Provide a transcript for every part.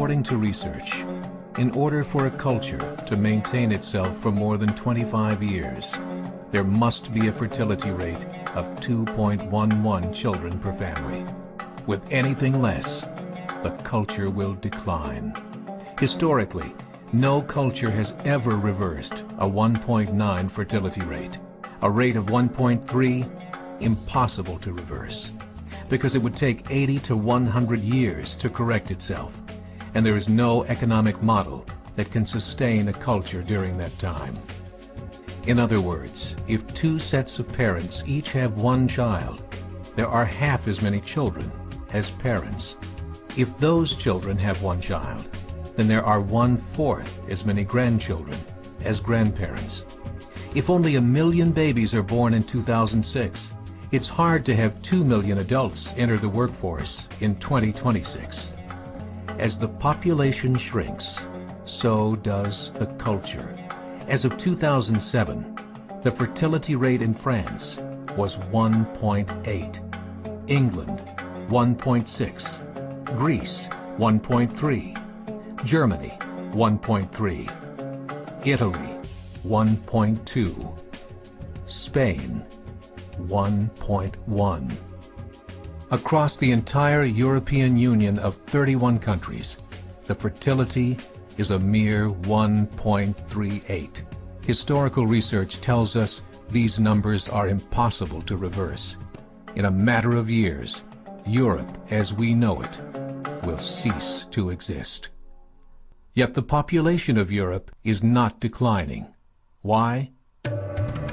According to research, in order for a culture to maintain itself for more than 25 years, there must be a fertility rate of 2.11 children per family. With anything less, the culture will decline. Historically, no culture has ever reversed a 1.9 fertility rate. A rate of 1.3, impossible to reverse, because it would take 80 to 100 years to correct itself, and there is no economic model that can sustain a culture during that time. In other words, if two sets of parents each have one child, there are half as many children as parents. If those children have one child, then there are 1/4 as many grandchildren as grandparents. If only 1 million babies are born in 2006, it's hard to have 2 million adults enter the workforce in 2026. As the population shrinks, so does the culture. As of 2007, the fertility rate in France was 1.8, England 1.6, Greece 1.3, Germany 1.3, Italy 1.2, Spain 1.1. Across the entire European Union of 31 countries, the fertility is a mere 1.38. Historical research tells us these numbers are impossible to reverse. In a matter of years, Europe as we know it will cease to exist. Yet the population of Europe is not declining. Why?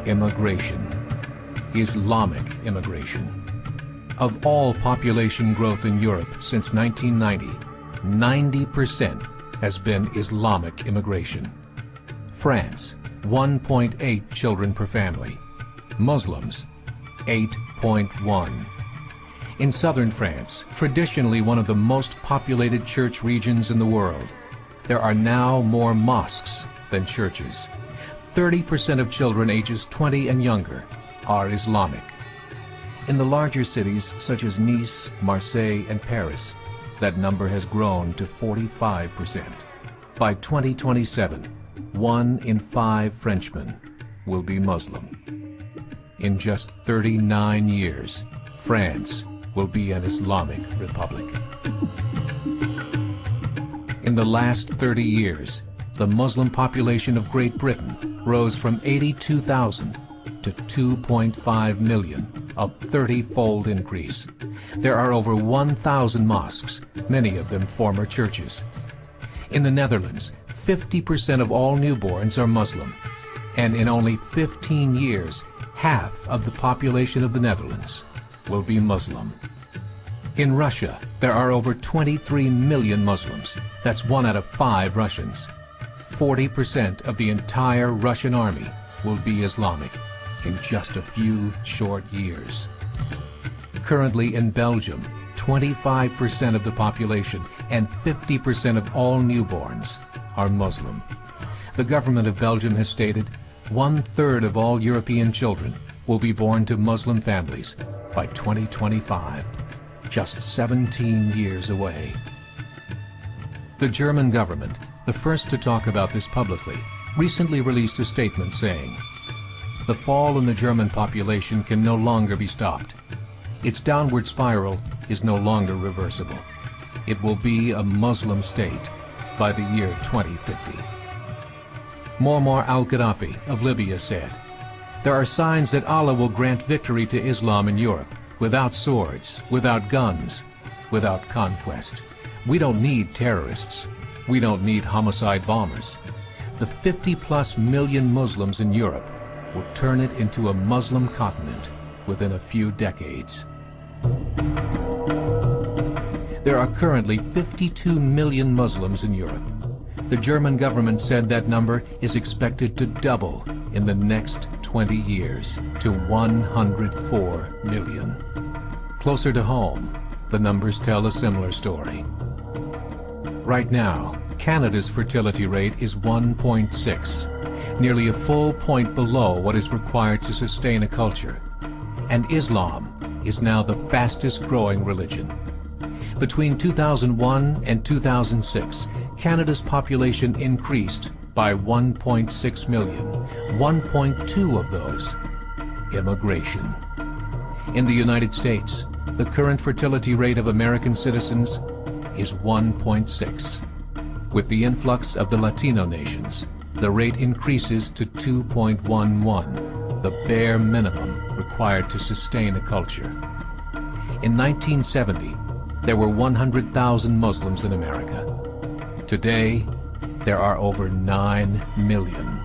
Immigration. Islamic immigration. Of all population growth in Europe since 1990, 90% has been Islamic immigration. France, 1.8 children per family. Muslims, 8.1. In southern France, traditionally one of the most populated church regions in the world, there are now more mosques than churches. 30% of children ages 20 and younger are Islamic. In the larger cities such as Nice, Marseille, and Paris, that number has grown to 45%. By 2027, 1 in 5 Frenchmen will be Muslim. In just 39 years, France will be an Islamic republic. In the last 30 years, the Muslim population of Great Britain rose from 82,000 to 2.5 million, a 30-fold increase. There are over 1,000 mosques, many of them former churches. In the Netherlands, 50% of all newborns are Muslim, and in only 15 years, half of the population of the Netherlands will be Muslim. In Russia, there are over 23 million Muslims. That's 1 out of 5 Russians. 40% of the entire Russian army will be Islamic in just a few short years. Currently in Belgium, 25% of the population and 50% of all newborns are Muslim. The government of Belgium has stated 1/3 of all European children will be born to Muslim families by 2025, just 17 years away. The German government, the first to talk about this publicly, recently released a statement saying, "The fall in the German population can no longer be stopped. Its downward spiral is no longer reversible. It will be a Muslim state by the year 2050. Muammar al-Gaddafi of Libya said, "There are signs that Allah will grant victory to Islam in Europe, without swords, without guns, without conquest. We don't need terrorists. We don't need homicide bombers. The 50+ million Muslims in Europe will turn it into a Muslim continent within a few decades." There are currently 52 million Muslims in Europe. The German government said that number is expected to double in the next 20 years to 104 million. Closer to home, the numbers tell a similar story. Right now, Canada's fertility rate is 1.6, nearly a full point below what is required to sustain a culture. And Islam is now the fastest growing religion. Between 2001 and 2006, Canada's population increased by 1.6 million, 1.2 of those immigration. In the United States, the current fertility rate of American citizens is 1.6. With the influx of the Latino nations, the rate increases to 2.11, the bare minimum required to sustain a culture. In 1970, there were 100,000 Muslims in America. Today, there are over 9 million.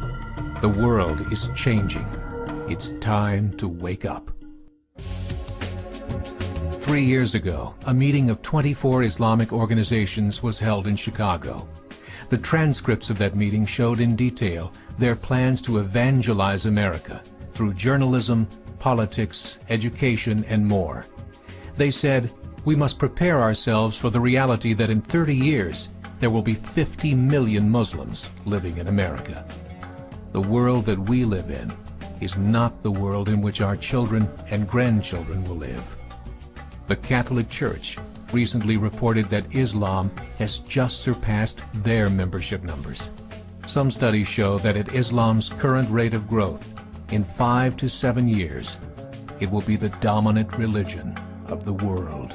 The world is changing. It's time to wake up. 3 years ago, a meeting of 24 Islamic organizations was held in Chicago. The transcripts of that meeting showed in detail their plans to evangelize America through journalism, politics, education, and more. They said, we must prepare ourselves for the reality that in 30 years, there will be 50 million Muslims living in America. The world that we live in is not the world in which our children and grandchildren will live. The Catholic Church recently reported that Islam has just surpassed their membership numbers. Some studies show that at Islam's current rate of growth, in 5 to 7 years, it will be the dominant religion of the world.